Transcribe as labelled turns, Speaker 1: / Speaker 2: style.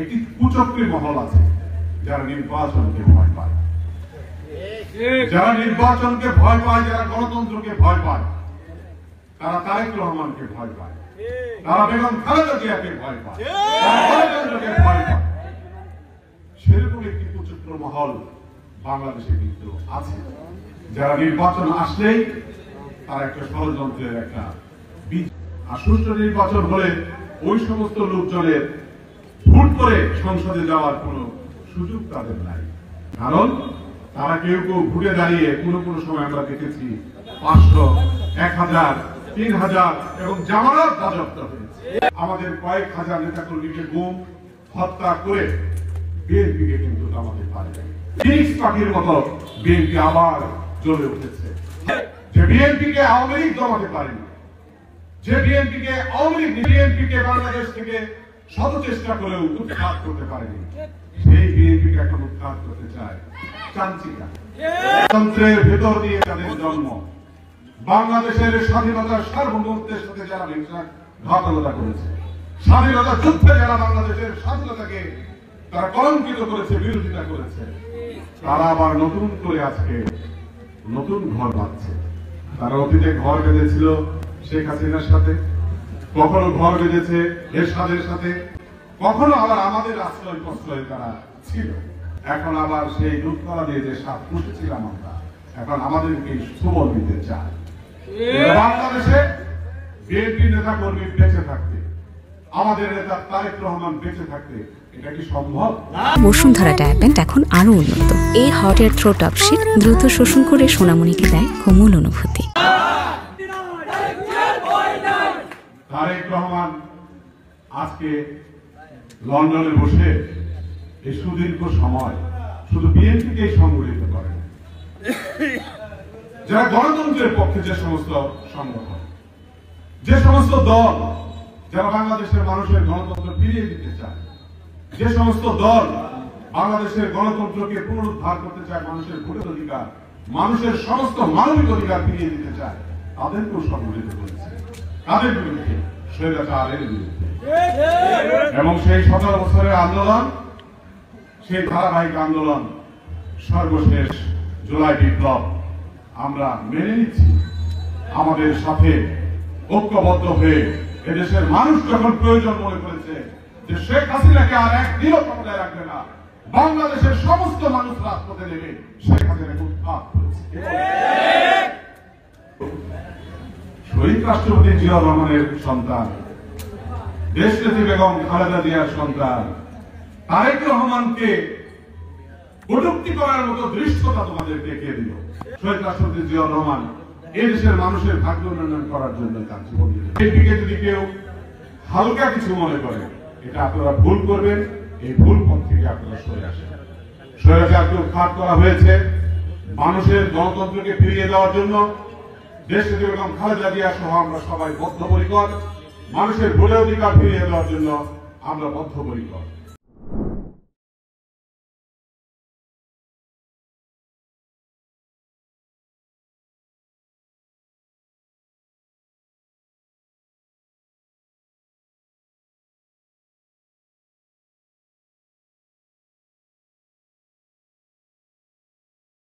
Speaker 1: একটি কুচক্রী মহল আছে যারা নির্বাচনকে ভয় পায়, যারা নির্বাচনকে ভয় পায়, যারা গণতন্ত্রকে ভয় পায়, তারা তারেক রহমানকে ভয় পায়, তারা বেগম খালেদা জিয়াকে ভয় পায়, গণতন্ত্রকে ভয় পায়। সেরকম একটি কুচক্র মহল বাংলাদেশে কিন্তু আছে, যারা নির্বাচন আসলেই তারা একটা ষড়যন্ত্রের একটা বীজ। আর সুষ্ঠু নির্বাচন হলে ওই সমস্ত লোকজনের ভোট করে সংসদে যাওয়ার কোনো সুযোগ তাদের নাই। কারণ তারা কেউ কেউ ভোটে দাঁড়িয়ে কোনো কোনো সময় আমরা দেখেছি 500, 1000, 3000 এবং জামানত বাজেয়াপ্ত হয়েছে। আমাদের কয়েক হাজার নেতাকর্মীকে গুম হত্যা করে বিএনপিকে কিন্তু নামাতে পারে ফিনিক্স পাখির মতো বিএনপি আবার জ্বলে উঠেছে। যে বিএনপিকে আওয়ামী লীগ জমাতে পারেনি, যে বিএনপিকে বাংলাদেশ থেকে শত চেষ্টা করেও উৎখাত করতে পারেনি, সেই বিএনপিকে এখন উৎখাত করতে চায় চাঞ্চিকা। তন্ত্রের ভেতর দিয়ে তাদের জন্ম। বাংলাদেশের স্বাধীনতার সার্বভৌমত্বের সাথে যারা ঘাতকতা করেছে, স্বাধীনতা যুদ্ধে যারা বাংলাদেশের স্বাধীনতাকে তারা কলঙ্কিত করেছে, বিরোধিতা করেছে, তারা আবার নতুন করে আজকে নতুন ঘর বাঁধছে। তারা অতীতে ঘর বেঁধেছিল শেখ হাসিনার সাথে, কখনো ঘর বেঁধেছে এরশাদের সাথে, কখনো আবার আমাদের আশ্রয় প্রশ্রয় তারা ছিল। এখন আবার সেই দুধকলা দিয়ে যে সাপ পুষেছিলাম আমরা, এখন আমাদেরকে সুবল দিতে চায়। বাংলাদেশে বিএনপি নেতা কর্মী বেঁচে থাকতে, আমাদের নেতা তারেক রহমান বেঁচে থাকতে এটা কি সম্ভব?
Speaker 2: বসুন্ধরা ডায়াপেন্ট এখন আরো উন্নত। এই হট এয়ার থ্রো টপ শীত দ্রুত শোষণ করে সোনামণিকে দেয় কোমল অনুভূতি।
Speaker 1: তারেক রহমান আজকে লন্ডনে বসে এই সুদীর্ঘ সময় শুধু বিএনপিকেই সংগঠিত করেন, যারা গণতন্ত্রের পক্ষে যে সমস্ত সংগঠন, যে সমস্ত দল যারা বাংলাদেশের মানুষের গণতন্ত্র ফিরিয়ে দিতে চায়, যে সমস্ত দল বাংলাদেশের গণতন্ত্রকে পুনরুদ্ধার করতে চায়, মানুষের ভোটের অধিকার, মানুষের সমস্ত মানবিক অধিকার ফিরিয়ে দিতে চায়, তাদেরকেও সংগঠিত করেছে। তাদের বিরুদ্ধে, স্বৈরাচারের বিরুদ্ধে। এবং সেই 17 বছরের আন্দোলন, সেই ধারাবাহিক আন্দোলন, সর্বশেষ জুলাই বিপ্লব আমরা মেনে নিচ্ছি। আমাদের সাথে ঐক্যবদ্ধ হয়ে এদেশের মানুষ যখন প্রয়োজন মনে করেছে যে শেখ হাসিনাকে আর একদিনও ক্ষমতায় রাখবে না, বাংলাদেশের সমস্ত মানুষ রাজপথে নেমে শেখ হাসিনাকে উৎখাত করেছে। শহীদ রাষ্ট্রপতি জিয়াউর রহমানের সন্তান, দেশনেত্রী বেগম খালেদা জিয়ার সন্তান তারেক রহমানকে কটূক্তি করার মতো দৃশ্যতা তোমাদের দেখিয়ে দিল। শহীদ রাষ্ট্রপতি জিয়াউর রহমান এই দেশের মানুষের ভাগ্য উন্নয়ন করার জন্য তার জীবন দিলেন। এই দিকে যদি কেউ হালকা কিছু মনে করে, এটা আপনারা ভুল করবেন। এই ভুল পথ থেকে আপনারা সরে আসেন। স্বৈরাচারকে উৎখাত করা হয়েছে মানুষের গণতন্ত্রকে ফিরিয়ে দেওয়ার জন্য। দেশনেত্রী বেগম খালেদা জিয়া সহ আমরা সবাই বদ্ধপরিকর। মানুষের ভোটের অধিকার ফিরিয়ে দেওয়ার জন্য আমরা বদ্ধপরিকর।